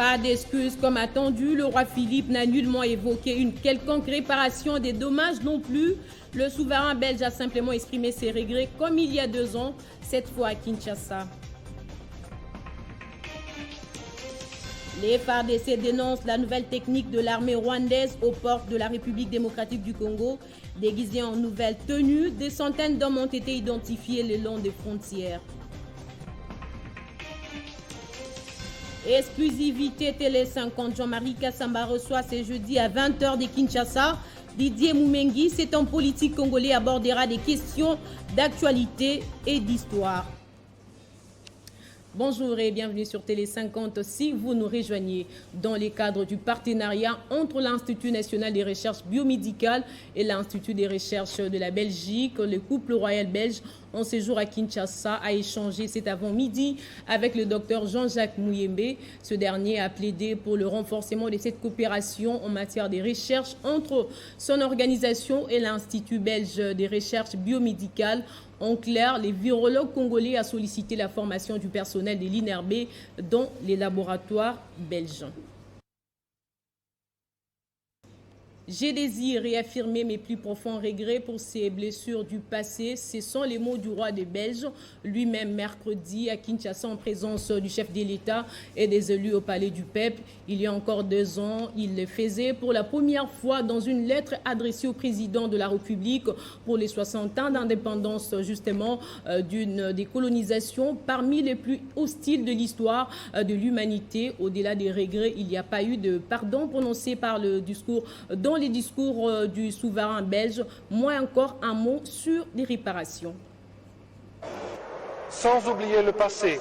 Pas d'excuses comme attendu, le roi Philippe n'a nullement évoqué une quelconque réparation des dommages non plus. Le souverain belge a simplement exprimé ses regrets comme il y a 2 ans, cette fois à Kinshasa. Les FARDC dénoncent la nouvelle technique de l'armée rwandaise aux portes de la République démocratique du Congo. Déguisés en nouvelles tenues, des centaines d'hommes ont été identifiés le long des frontières. Exclusivité Télé 50, Jean-Marie Kassamba reçoit ce jeudi à 20h de Kinshasa. Didier Moumengi, cet homme politique congolais, abordera des questions d'actualité et d'histoire. Bonjour et bienvenue sur Télé 50. Si vous nous rejoignez dans le cadre du partenariat entre l'Institut national des recherches biomédicales et l'Institut des recherches de la Belgique, le couple royal belge en séjour à Kinshasa a échangé cet avant-midi avec le docteur Jean-Jacques Mouyembe. Ce dernier a plaidé pour le renforcement de cette coopération en matière de recherche entre son organisation et l'Institut belge des recherches biomédicales. En clair, les virologues congolais ont sollicité la formation du personnel de l'INRB dans les laboratoires belges. J'ai désiré réaffirmer mes plus profonds regrets pour ces blessures du passé. Ce sont les mots du roi des Belges, lui-même mercredi à Kinshasa en présence du chef de l'État et des élus au Palais du Peuple. Il y a encore 2 ans, il le faisait pour la première fois dans une lettre adressée au président de la République pour les 60 ans d'indépendance justement d'une décolonisation parmi les plus hostiles de l'histoire de l'humanité. Au-delà des regrets, il n'y a pas eu de pardon prononcé par le discours dans les discours du souverain belge, moins encore un mot sur les réparations. Sans oublier le passé,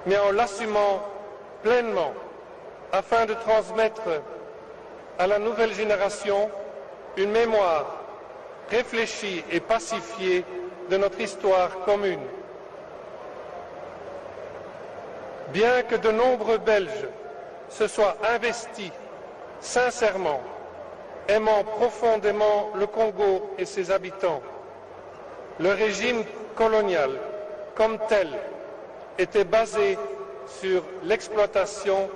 mais en l'assumant pleinement, afin de transmettre à la nouvelle génération une mémoire réfléchie et pacifiée de notre histoire commune. Bien que de nombreux Belges se soient investis sincèrement, aimant profondément le Congo et ses habitants, le régime colonial comme tel était basé sur l'exploitation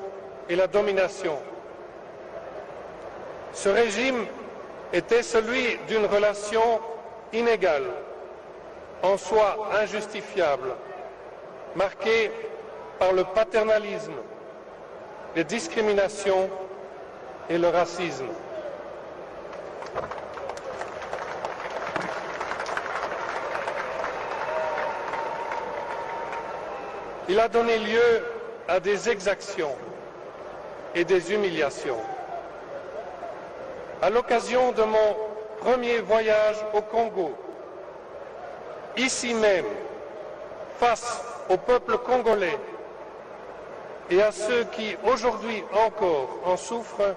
et la domination. Ce régime était celui d'une relation inégale, en soi injustifiable, marquée par le paternalisme, les discriminations et le racisme. Il a donné lieu à des exactions et des humiliations. À l'occasion de mon premier voyage au Congo, ici même, face au peuple congolais et à ceux qui aujourd'hui encore en souffrent,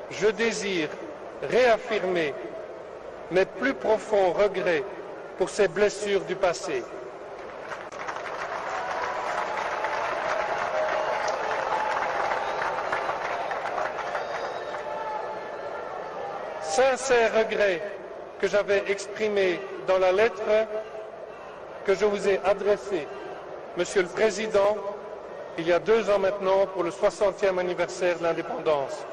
je désire réaffirmer mes plus profonds regrets pour ces blessures du passé. Sincères regrets que j'avais exprimés dans la lettre que je vous ai adressée, Monsieur le Président, il y a 2 ans maintenant pour le 60e anniversaire de l'indépendance.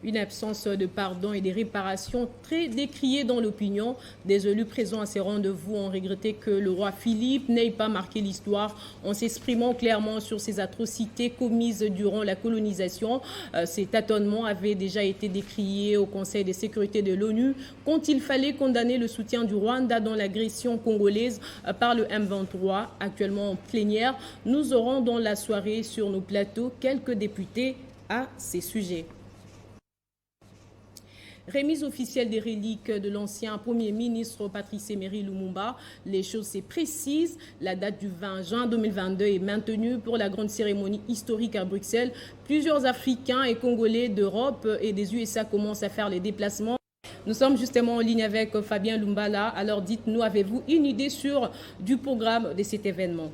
Une absence de pardon et des réparations très décriées dans l'opinion. Des élus présents à ces rendez-vous ont regretté que le roi Philippe n'ait pas marqué l'histoire en s'exprimant clairement sur ces atrocités commises durant la colonisation. Ces tâtonnements avaient déjà été décriés au Conseil de sécurité de l'ONU quand il fallait condamner le soutien du Rwanda dans l'agression congolaise par le M23. Actuellement en plénière, nous aurons dans la soirée sur nos plateaux quelques députés à ces sujets. Remise officielle des reliques de l'ancien Premier ministre Patrice Emery Lumumba. Les choses c'est précises. La date du 20 juin 2022 est maintenue pour la grande cérémonie historique à Bruxelles. Plusieurs Africains et Congolais d'Europe et des USA commencent à faire les déplacements. Nous sommes justement en ligne avec Fabien Lumbala. Alors dites-nous, avez-vous une idée du programme de cet événement?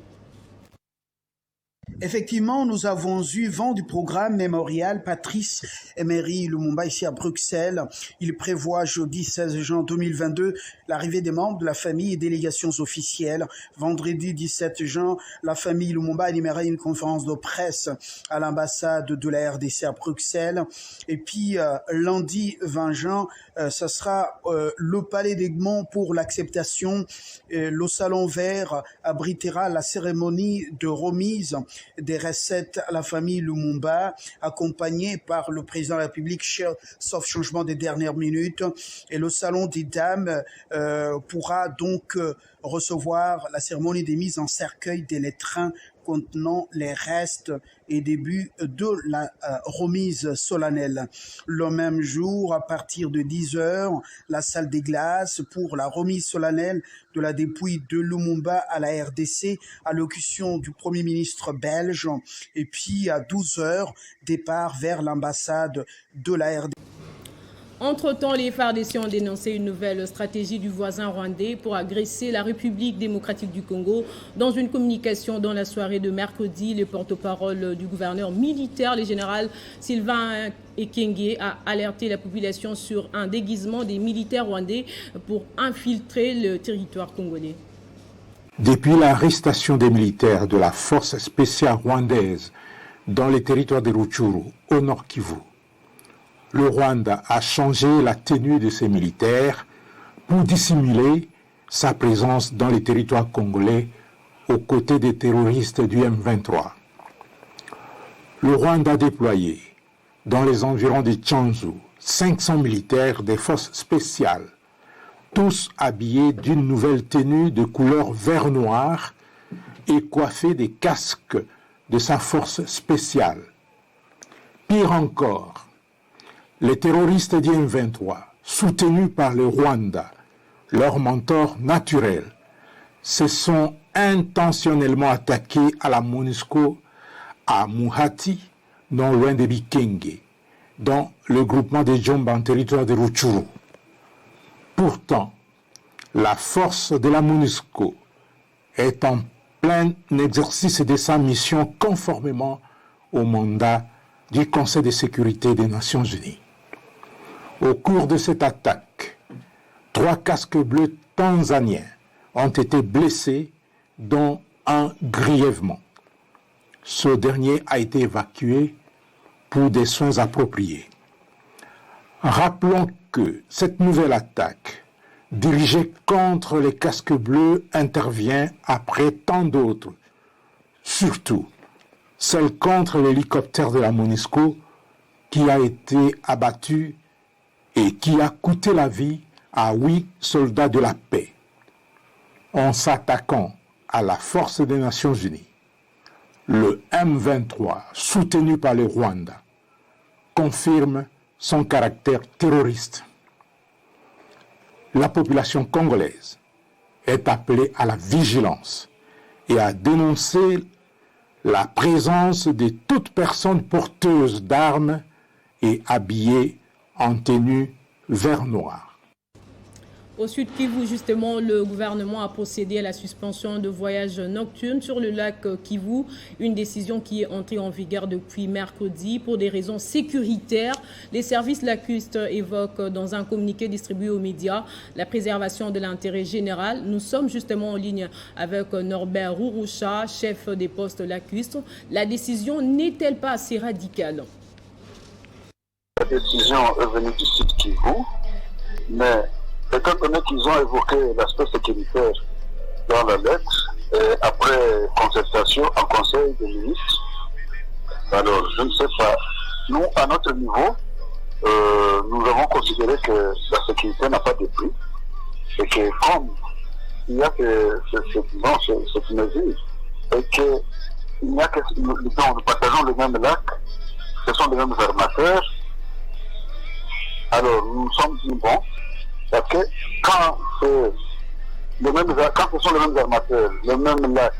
Effectivement, nous avons eu vent du programme mémorial Patrice Emery Lumumba ici à Bruxelles. Il prévoit jeudi 16 juin 2022 l'arrivée des membres de la famille et délégations officielles. Vendredi 17 juin, la famille Lumumba animera une conférence de presse à l'ambassade de la RDC à Bruxelles. Et puis lundi 20 juin, ce sera le Palais d'Egmont pour l'acceptation. Le Salon Vert abritera la cérémonie de remise des recettes à la famille Lumumba, accompagnée par le président de la République, sauf changement des dernières minutes. Et le Salon des Dames pourra donc recevoir la cérémonie des mises en cercueil des lettrins contenant les restes et début de la remise solennelle. Le même jour, à partir de 10h, la salle des glaces pour la remise solennelle de la dépouille de Lumumba à la RDC, allocution du Premier ministre belge, et puis à 12h, départ vers l'ambassade de la RDC. Entre-temps, les FARDC ont dénoncé une nouvelle stratégie du voisin rwandais pour agresser la République démocratique du Congo. Dans une communication dans la soirée de mercredi, le porte-parole du gouverneur militaire, le général Sylvain Ekenge, a alerté la population sur un déguisement des militaires rwandais pour infiltrer le territoire congolais. Depuis l'arrestation des militaires de la force spéciale rwandaise dans les territoires de Rutshuru, au Nord Kivu, le Rwanda a changé la tenue de ses militaires pour dissimuler sa présence dans les territoires congolais aux côtés des terroristes du M23. Le Rwanda a déployé dans les environs de Tchanzu 500 militaires des forces spéciales, tous habillés d'une nouvelle tenue de couleur vert-noir et coiffés des casques de sa force spéciale. Pire encore, les terroristes du M23, soutenus par le Rwanda, leur mentor naturel, se sont intentionnellement attaqués à la MONUSCO à Muhati, non loin de Bikenge, dans le groupement des Djomba en territoire de Rutshuru. Pourtant, la force de la MONUSCO est en plein exercice de sa mission conformément au mandat du Conseil de sécurité des Nations Unies. Au cours de cette attaque, 3 casques bleus tanzaniens ont été blessés, dont un grièvement. Ce dernier a été évacué pour des soins appropriés. Rappelons que cette nouvelle attaque, dirigée contre les casques bleus, intervient après tant d'autres, surtout celle contre l'hélicoptère de la MONUSCO qui a été abattu et qui a coûté la vie à 8 soldats de la paix. En s'attaquant à la force des Nations Unies, le M23, soutenu par le Rwanda, confirme son caractère terroriste. La population congolaise est appelée à la vigilance et à dénoncer la présence de toute personne porteuse d'armes et habillée en tenue vert-noir. Au Sud Kivu, justement, le gouvernement a procédé à la suspension de voyages nocturnes sur le lac Kivu, une décision qui est entrée en vigueur depuis mercredi pour des raisons sécuritaires. Les services lacustes évoquent dans un communiqué distribué aux médias la préservation de l'intérêt général. Nous sommes justement en ligne avec Norbert Rouroucha, chef des postes lacustes. La décision n'est-elle pas assez radicale? La décision est venue du Sud Kivu, mais étant donné qu'ils ont évoqué l'aspect sécuritaire dans la lettre, et après concertation en conseil des ministres, alors je ne sais pas, nous à notre niveau, nous avons considéré que la sécurité n'a pas de prix, et que comme il y a cette mesure, et que il n'y a que nous partageons le même lac, ce sont les mêmes armateurs, alors nous sommes dit bon, parce que quand ce sont les mêmes armateurs, le même lac,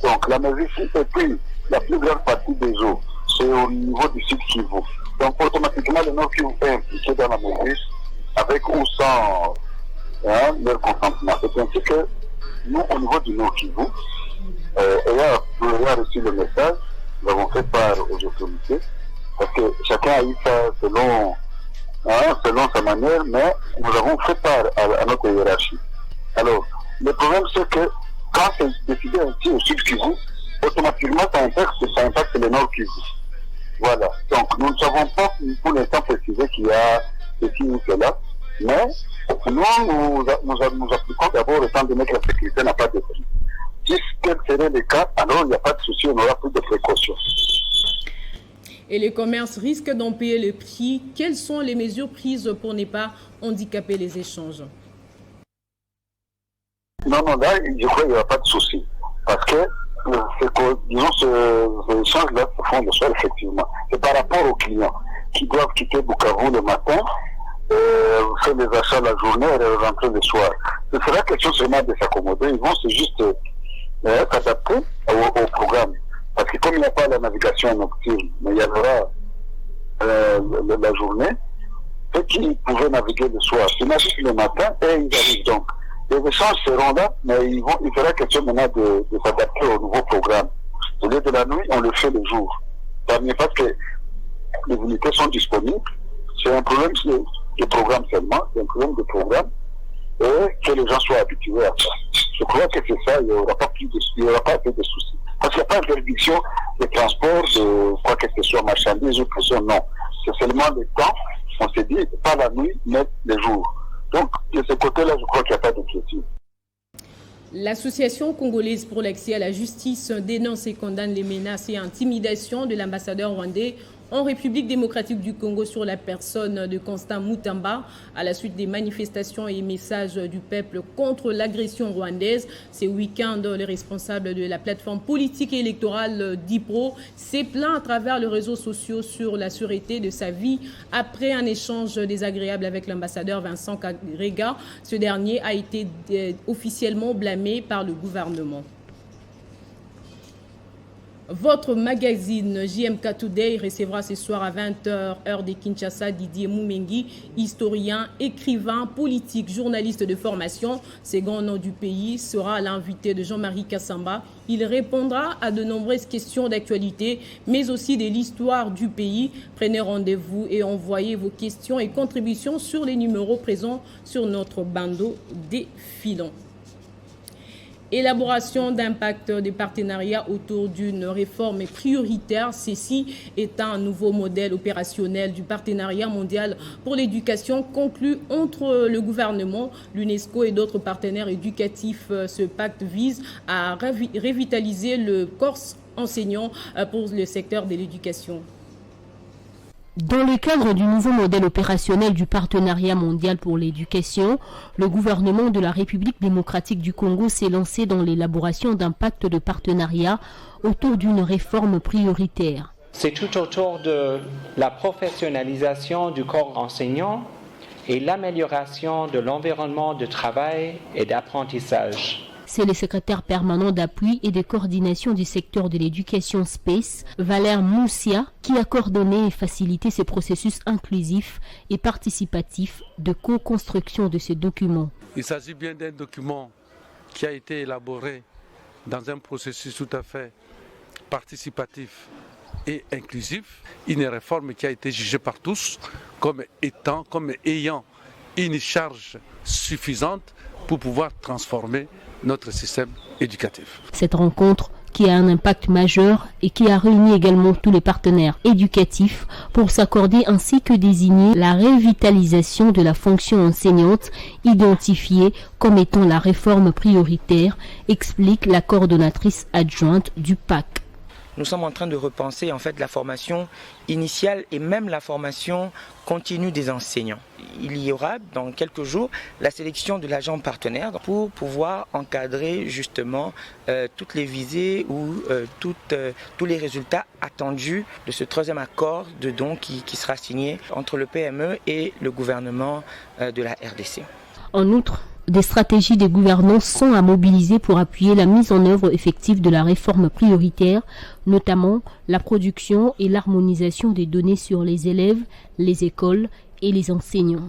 donc la mesure et puis la plus grande partie des eaux, c'est au niveau du Sud Kivu. Donc automatiquement le Nord Kivu est impliqué dans la mesure, avec ou sans leur consentement. C'est ainsi que nous, au niveau du Nord Kivu, ayant reçu le message, nous avons fait part aux autorités, parce que chacun a eu ça selon sa manière, mais nous avons fait part à notre hiérarchie. Alors, le problème c'est que quand c'est décidé ainsi au Sud Kivu, automatiquement ça impacte le Nord Kivu. Voilà. Donc nous ne savons pas pour l'instant préciser qu'il y a ceci ou cela, mais nous appliquons d'abord étant donné que la sécurité n'a pas de prix. Si tel serait le cas, alors il n'y a pas de souci, on aura plus de précautions. Et les commerces risquent d'en payer le prix. Quelles sont les mesures prises pour ne pas handicaper les échanges? Non, là, je crois qu'il n'y aura pas de souci. Parce que, disons, ces échanges-là se font le soir, effectivement. C'est par rapport aux clients qui doivent quitter Bukavu le matin, faire des achats la journée et rentrer le soir. Ce sera question seulement de s'accommoder. Ils vont juste s'adapter au programme. Parce que comme il n'y a pas la navigation nocturne, mais il y aura la journée, ceux qui pouvaient naviguer le soir, ils naviguent le matin et ils arrivent donc. Les échanges seront là, mais il sera question maintenant de s'adapter au nouveau programme. Au lieu de la nuit, on le fait le jour. Ça n'est pas que les unités sont disponibles, c'est un problème de programme seulement, c'est un problème de programme, et que les gens soient habitués à ça. Je crois que c'est ça, il n'y aura pas assez de soucis. Parce qu'il n'y a pas d'interdiction de transport, de quoi que ce soit, marchandises ou personne, non. C'est seulement le temps, on s'est dit, pas la nuit, mais le jour. Donc, de ce côté-là, je crois qu'il n'y a pas d'inquiétude. L'association congolaise pour l'accès à la justice dénonce et condamne les menaces et intimidations de l'ambassadeur rwandais en République démocratique du Congo sur la personne de Constant Mutamba à la suite des manifestations et messages du peuple contre l'agression rwandaise. Ce week-end, le responsable de la plateforme politique et électorale DIPRO s'est plaint à travers les réseaux sociaux sur la sûreté de sa vie après un échange désagréable avec l'ambassadeur Vincent Karega. Ce dernier a été officiellement blâmé par le gouvernement. Votre magazine JMK Today recevra ce soir à 20h, heure de Kinshasa, Didier Moumengi, historien, écrivain, politique, journaliste de formation. Second nom du pays sera l'invité de Jean-Marie Kassamba. Il répondra à de nombreuses questions d'actualité, mais aussi de l'histoire du pays. Prenez rendez-vous et envoyez vos questions et contributions sur les numéros présents sur notre bandeau défilant. Élaboration d'impact des partenariats autour d'une réforme prioritaire. Ceci est un nouveau modèle opérationnel du partenariat mondial pour l'éducation conclu entre le gouvernement, l'UNESCO et d'autres partenaires éducatifs. Ce pacte vise à revitaliser le corps enseignant pour le secteur de l'éducation. Dans le cadre du nouveau modèle opérationnel du partenariat mondial pour l'éducation, le gouvernement de la République démocratique du Congo s'est lancé dans l'élaboration d'un pacte de partenariat autour d'une réforme prioritaire. C'est tout autour de la professionnalisation du corps enseignant et l'amélioration de l'environnement de travail et d'apprentissage. C'est le secrétaire permanent d'appui et de coordination du secteur de l'éducation SPACE, Valère Moussia, qui a coordonné et facilité ce processus inclusif et participatif de co-construction de ce document. Il s'agit bien d'un document qui a été élaboré dans un processus tout à fait participatif et inclusif. Une réforme qui a été jugée par tous comme ayant une charge suffisante pour pouvoir transformer notre système éducatif. Cette rencontre qui a un impact majeur et qui a réuni également tous les partenaires éducatifs pour s'accorder ainsi que désigner la revitalisation de la fonction enseignante identifiée comme étant la réforme prioritaire, explique la coordonnatrice adjointe du PAC. Nous sommes en train de repenser en fait la formation initiale et même la formation continue des enseignants. Il y aura dans quelques jours la sélection de l'agent partenaire pour pouvoir encadrer justement toutes les visées ou tous les résultats attendus de ce troisième accord de don qui sera signé entre le PME et le gouvernement de la RDC. En outre, des stratégies de gouvernance sont à mobiliser pour appuyer la mise en œuvre effective de la réforme prioritaire, notamment la production et l'harmonisation des données sur les élèves, les écoles et les enseignants.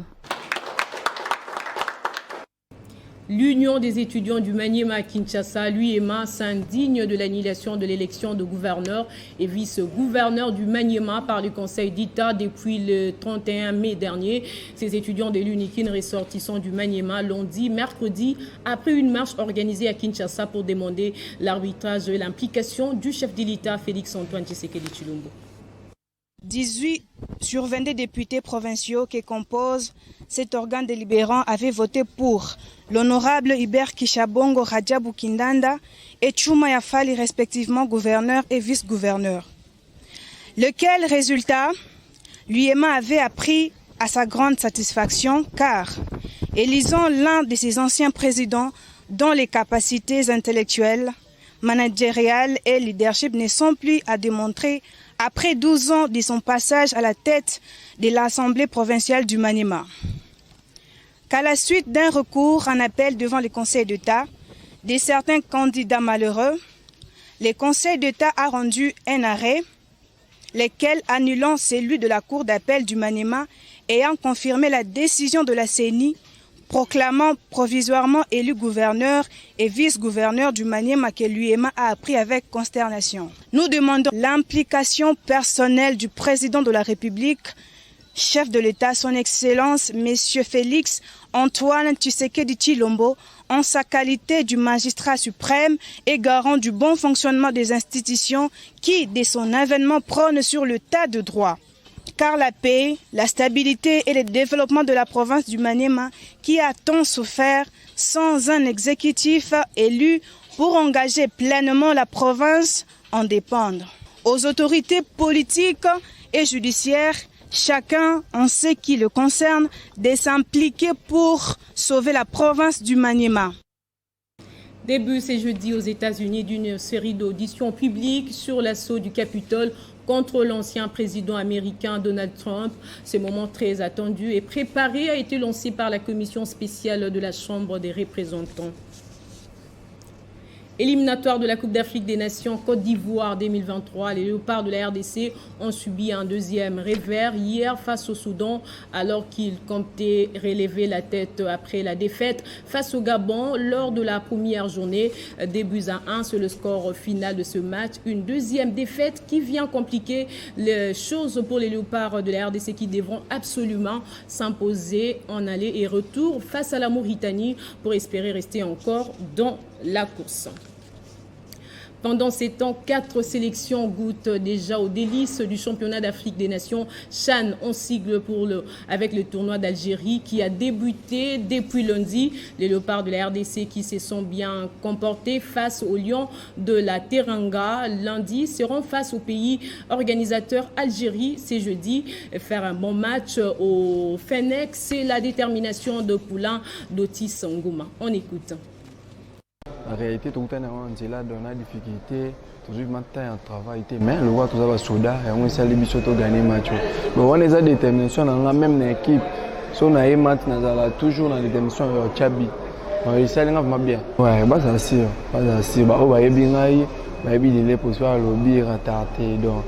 L'Union des étudiants du Maniema à Kinshasa, l'UEMA, s'indigne de l'annulation de l'élection de gouverneur et vice-gouverneur du Maniema par le Conseil d'État depuis le 31 mai dernier. Ces étudiants de l'UNIKIN ressortissants du Maniema l'ont dit mercredi après une marche organisée à Kinshasa pour demander l'arbitrage et l'implication du chef de l'État Félix-Antoine Tshisekedi Tshilombo. 18 sur 22 députés provinciaux qui composent cet organe délibérant avaient voté pour l'honorable Hubert Kishabongo Radjabou Kindanda et Chuma Yafali, respectivement gouverneur et vice-gouverneur. Lequel résultat, l'UEMA avait appris à sa grande satisfaction car, élisant l'un de ses anciens présidents dont les capacités intellectuelles, managériales et leadership ne sont plus à démontrer après 12 ans de son passage à la tête de l'Assemblée provinciale du Maniema. Qu'à la suite d'un recours en appel devant le Conseil d'État de certains candidats malheureux, le Conseil d'État a rendu un arrêt, lequel annulant celui de la Cour d'appel du Maniema ayant confirmé la décision de la CENI proclamant provisoirement élu gouverneur et vice-gouverneur du Maniema que l'UEMA a appris avec consternation. Nous demandons l'implication personnelle du président de la République, chef de l'État, son Excellence, M. Félix Antoine Tshisekedi Tshilombo, en sa qualité du magistrat suprême et garant du bon fonctionnement des institutions qui, dès son avènement, prône sur l'état de droit. Car la paix, la stabilité et le développement de la province du Maniema, qui a tant souffert sans un exécutif élu pour engager pleinement la province, en dépendent. Aux autorités politiques et judiciaires, chacun en ce qui le concerne, de s'impliquer pour sauver la province du Maniema. Début ce jeudi aux États-Unis d'une série d'auditions publiques sur l'assaut du Capitole contre l'ancien président américain Donald Trump. Ce moment très attendu et préparé a été lancé par la commission spéciale de la Chambre des représentants. Éliminatoire de la Coupe d'Afrique des Nations Côte d'Ivoire 2023, les Léopards de la RDC ont subi un deuxième revers hier face au Soudan alors qu'ils comptaient relever la tête après la défaite face au Gabon lors de la première journée. 2-1, c'est le score final de ce match. Une deuxième défaite qui vient compliquer les choses pour les Léopards de la RDC qui devront absolument s'imposer en aller et retour face à la Mauritanie pour espérer rester encore dans la course. Pendant ces temps, 4 sélections goûtent déjà aux délices du championnat d'Afrique des Nations. Chan en sigle avec le tournoi d'Algérie qui a débuté depuis lundi. Les Léopards de la RDC qui se sont bien comportés face aux Lions de la Teranga lundi seront face au pays organisateur Algérie ce jeudi. Faire un bon match au Fennec, c'est la détermination de Poulain d'Otis Ngouma. On écoute. En réalité, tout le temps, on a des difficultés, toujours un travail, mais le voit tout ça va soda et on essaie de gagner le match. Mais on a des déterminations dans la même équipe. Si on a un match, on a toujours dans les déterminations au Tchabi. On essaie de faire bien. Ouais, c'est sûr. C'est sûr. On va bien aller, les positions lobby rattraper donc.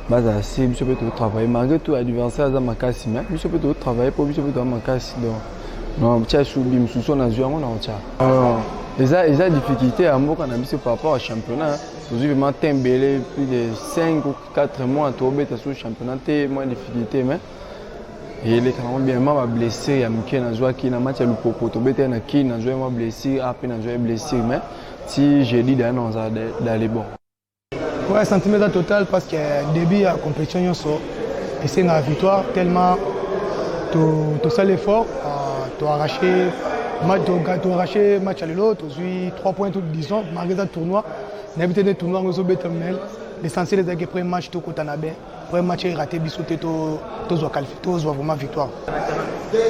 C'est sûr, on peut travailler malgré tout l'adversaire dans ma casse, mais on peut travailler pour ma casse donc. Non, tu as subi une sous-son à jouer on a. Les difficultés à moi par rapport au championnat. Aujourd'hui, vraiment, plus de 5 ou 4 mois à tomber sur le championnat, c'est moins difficulté. Mais il est quand même bien blessé. Il y a un joueur qui a match à l'Upopo, il y a un joueur blessé, après un joueur blessé. Mais si j'ai dit d'aller bon. Ouais, sentiment total parce que début de la compétition, et c'est une victoire tellement tout ça l'effort, tu as arraché. Tu as arraché le match à l'autre, tu as eu 3 points tout 10 ans, malgré le tournoi. On a évité le tournoi, on a eu l'essentiel est que le premier match, tu as bien. Le premier match, il a raté, tu as vraiment victoire.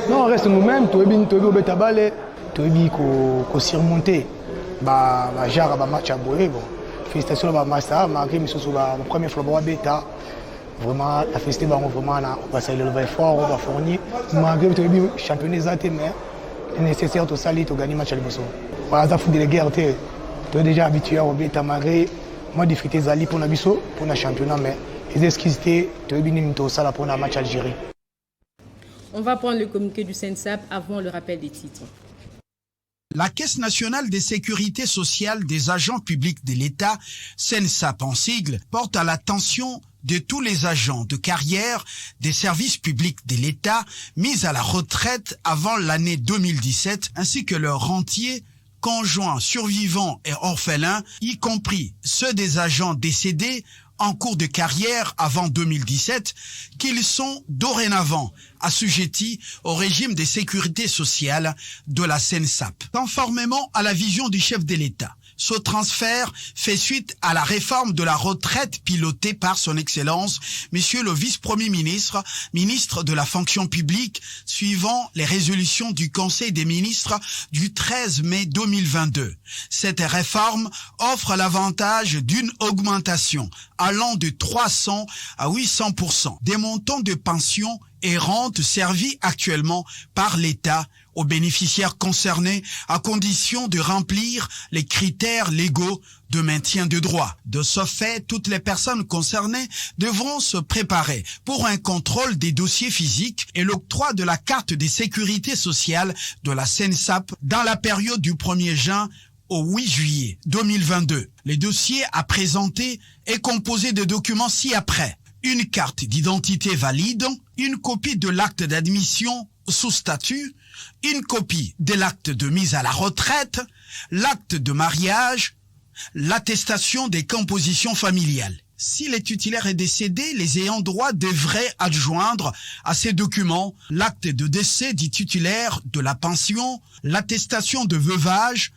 Non, on reste nous-mêmes, tu as eu le balle, tu as eu surmonter le match à Boé. Félicitations à Massa, malgré le premier flop bêta. Vraiment, la félicité, vraiment, on va saluer le vrai fort, on va fournir. Malgré le championnat, mais c'est nécessaire de salir, de gagner le match à l'Ibosso. Voilà, ça fout de la guerre, tu es déjà habitué à Robert malgré moi difficulté Zali pour l'Abisso, pour le championnat, mais les excuses, tu es bien ça pour le match Algérie. On va prendre le communiqué du SENSAP avant le rappel des titres. La Caisse nationale de sécurité sociale des agents publics de l'État, CNSAP en sigle, porte à l'attention de tous les agents de carrière des services publics de l'État mis à la retraite avant l'année 2017, ainsi que leurs rentiers, conjoints, survivants et orphelins, y compris ceux des agents décédés en cours de carrière avant 2017, qu'ils sont dorénavant assujettis au régime de sécurité sociale de la CNSAP. Conformément à la vision du chef de l'État, ce transfert fait suite à la réforme de la retraite pilotée par son Excellence, Monsieur le Vice-Premier ministre, ministre de la fonction publique, suivant les résolutions du Conseil des ministres du 13 mai 2022. Cette réforme offre l'avantage d'une augmentation allant de 300 à 800% des montants de pensions et rentes servies actuellement par l'État aux bénéficiaires concernés à condition de remplir les critères légaux de maintien de droit. De ce fait, toutes les personnes concernées devront se préparer pour un contrôle des dossiers physiques et l'octroi de la carte de sécurité sociale de la CNSAP dans la période du 1er juin au 8 juillet 2022. Le dossier à présenter est composé de documents ci-après: une carte d'identité valide, une copie de l'acte d'admission sous statut, une copie de l'acte de mise à la retraite, l'acte de mariage, l'attestation des compositions familiales. Si le titulaire est décédé, les ayants droit devraient adjoindre à ces documents l'acte de décès du titulaire de la pension, l'attestation de veuvage,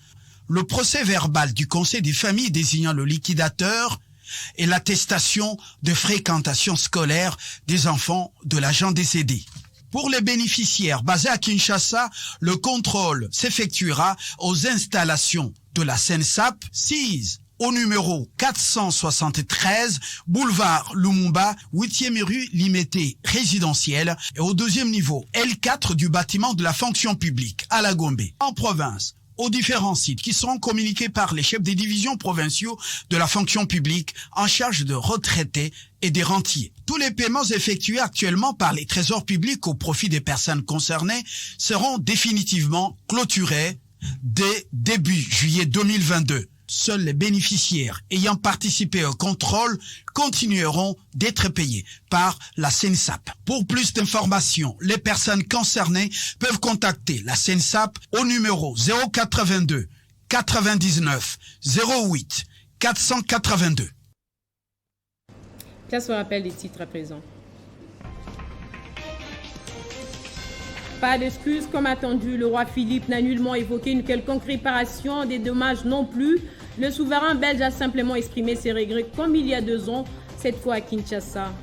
le procès verbal du conseil des familles désignant le liquidateur et l'attestation de fréquentation scolaire des enfants de l'agent décédé. Pour les bénéficiaires basés à Kinshasa, le contrôle s'effectuera aux installations de la CNSAP, 6 au numéro 473, boulevard Lumumba, 8e rue Limité résidentielle, et au 2e niveau L4 du bâtiment de la fonction publique à la Gombe. En province, aux différents sites qui seront communiqués par les chefs des divisions provinciaux de la fonction publique en charge de retraités et des rentiers. Tous les paiements effectués actuellement par les trésors publics au profit des personnes concernées seront définitivement clôturés dès début juillet 2022. Seuls les bénéficiaires ayant participé au contrôle continueront d'être payés par la CNSAP. Pour plus d'informations, les personnes concernées peuvent contacter la CNSAP au numéro 082 99 08 482. Place au rappel des titres à présent. Pas d'excuses comme attendu, le roi Philippe n'a nullement évoqué une quelconque réparation des dommages non plus. Le souverain belge a simplement exprimé ses regrets comme il y a 2 ans, cette fois à Kinshasa.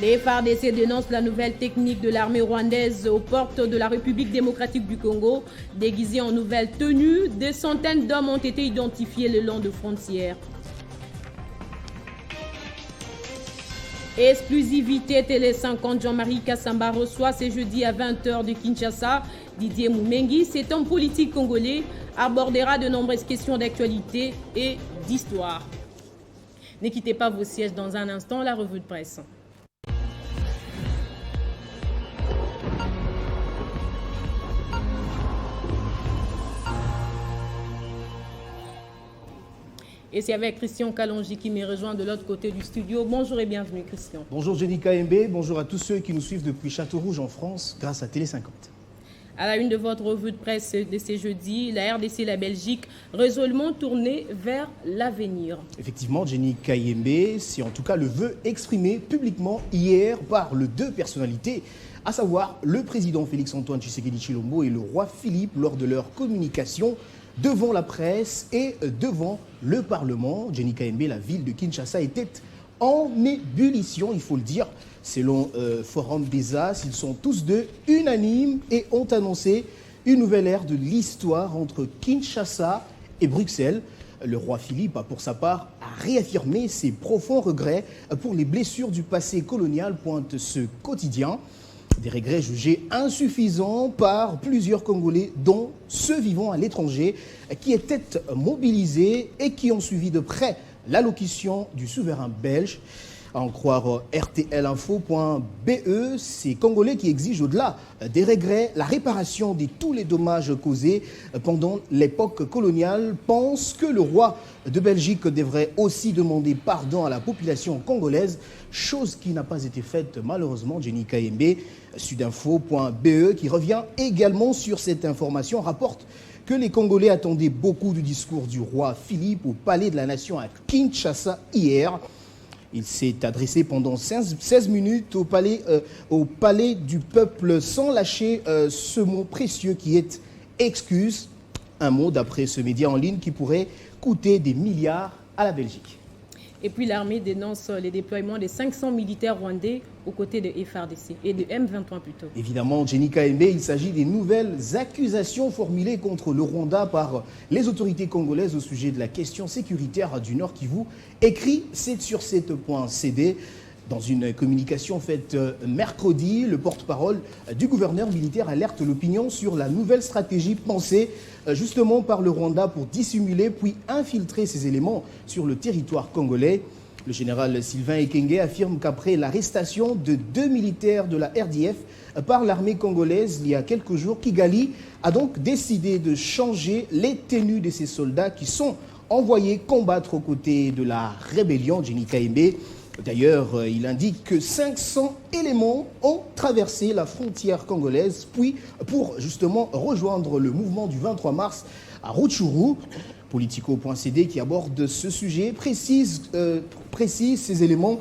Les FARDC dénoncent la nouvelle technique de l'armée rwandaise aux portes de la République démocratique du Congo. Déguisés en nouvelles tenues, des centaines d'hommes ont été identifiés le long de frontières. Exclusivité Télé 50, Jean-Marie Kassamba reçoit ce jeudi à 20h de Kinshasa. Didier Moumengi, cet homme politique congolais, abordera de nombreuses questions d'actualité et d'histoire. Ne quittez pas vos sièges dans un instant, la revue de presse. Et c'est avec Christian Kalonji qui me rejoint de l'autre côté du studio. Bonjour et bienvenue Christian. Bonjour Jenny KMB, bonjour à tous ceux qui nous suivent depuis Château-Rouge en France grâce à Télé 50. À la une de votre revue de presse de ce jeudi, la RDC et la Belgique résolument tournée vers l'avenir. Effectivement, Jenny KMB, c'est en tout cas le vœu exprimé publiquement hier par les 2 personnalités, à savoir le président Félix-Antoine Tshisekedi Tshilombo et le roi Philippe lors de leur communication devant la presse et devant le Parlement. Jenny KMB, la ville de Kinshasa était en ébullition, il faut le dire. Selon Forum des As, ils sont tous 2 unanimes et ont annoncé une nouvelle ère de l'histoire entre Kinshasa et Bruxelles. Le roi Philippe, pour sa part, a réaffirmé ses profonds regrets pour les blessures du passé colonial, pointe ce quotidien. Des regrets jugés insuffisants par plusieurs Congolais, dont ceux vivant à l'étranger, qui étaient mobilisés et qui ont suivi de près l'allocution du souverain belge. À en croire rtlinfo.be, ces Congolais qui exigent au-delà des regrets la réparation de tous les dommages causés pendant l'époque coloniale pensent que le roi de Belgique devrait aussi demander pardon à la population congolaise, chose qui n'a pas été faite malheureusement. Jenny Kayembe, sudinfo.be, qui revient également sur cette information, rapporte que les Congolais attendaient beaucoup du discours du roi Philippe au Palais de la Nation à Kinshasa hier. Il s'est adressé pendant 16 minutes au palais du peuple sans lâcher ce mot précieux qui est « excuse », un mot d'après ce média en ligne qui pourrait coûter des milliards à la Belgique. Et puis l'armée dénonce les déploiements de 500 militaires rwandais aux côtés de FARDC et de M23 plutôt. Évidemment, Jenny Kayembe, il s'agit des nouvelles accusations formulées contre le Rwanda par les autorités congolaises au sujet de la question sécuritaire du Nord Kivu. Écrit 7sur7.cd. Dans une communication faite mercredi, le porte-parole du gouverneur militaire alerte l'opinion sur la nouvelle stratégie pensée justement par le Rwanda pour dissimuler puis infiltrer ces éléments sur le territoire congolais. Le général Sylvain Ekenge affirme qu'après l'arrestation de 2 militaires de la RDF par l'armée congolaise il y a quelques jours, Kigali a donc décidé de changer les tenues de ces soldats qui sont envoyés combattre aux côtés de la rébellion. Jenny Kayembe. D'ailleurs, il indique que 500 éléments ont traversé la frontière congolaise, puis pour justement rejoindre le mouvement du 23 mars à Rutshuru. Politico.cd qui aborde ce sujet précise que ces éléments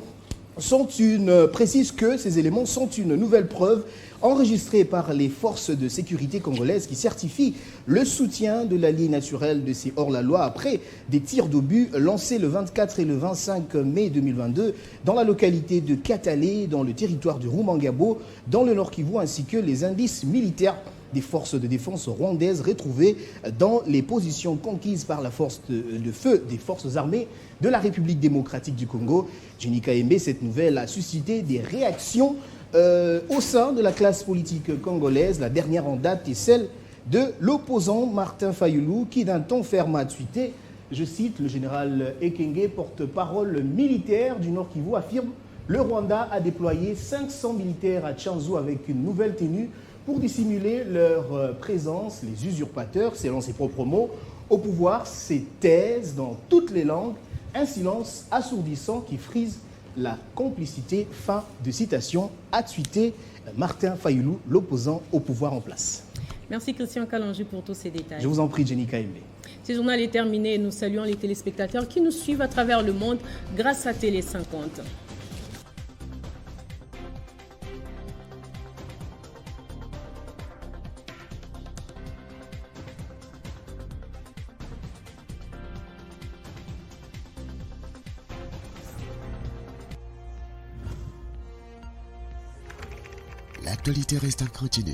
sont une nouvelle preuve enregistrée par les forces de sécurité congolaises qui certifient le soutien de l'allié naturel de ces hors-la-loi après des tirs d'obus lancés le 24 et le 25 mai 2022 dans la localité de Katale, dans le territoire de Rumangabo, dans le Nord Kivu, ainsi que les indices militaires des forces de défense rwandaises retrouvées dans les positions conquises par la force de feu des forces armées de la République démocratique du Congo. Jenny Kayembe, cette nouvelle a suscité des réactions au sein de la classe politique congolaise. La dernière en date est celle de l'opposant Martin Fayulu qui d'un ton ferme a tweeté, je cite, le général Ekenge, porte-parole militaire du Nord Kivu, affirme « Le Rwanda a déployé 500 militaires à Tchanzu avec une nouvelle tenue pour dissimuler leur présence. Les usurpateurs, selon ses propres mots, au pouvoir, ces thèses dans toutes les langues, un silence assourdissant qui frise la complicité ». Fin de citation, a tweeté Martin Fayulu, l'opposant au pouvoir en place. Merci Christian Kalanju pour tous ces détails. Je vous en prie, Jenny Kayembe. Ce journal est terminé et nous saluons les téléspectateurs qui nous suivent à travers le monde grâce à Télé 50. L'actualité reste incontinue.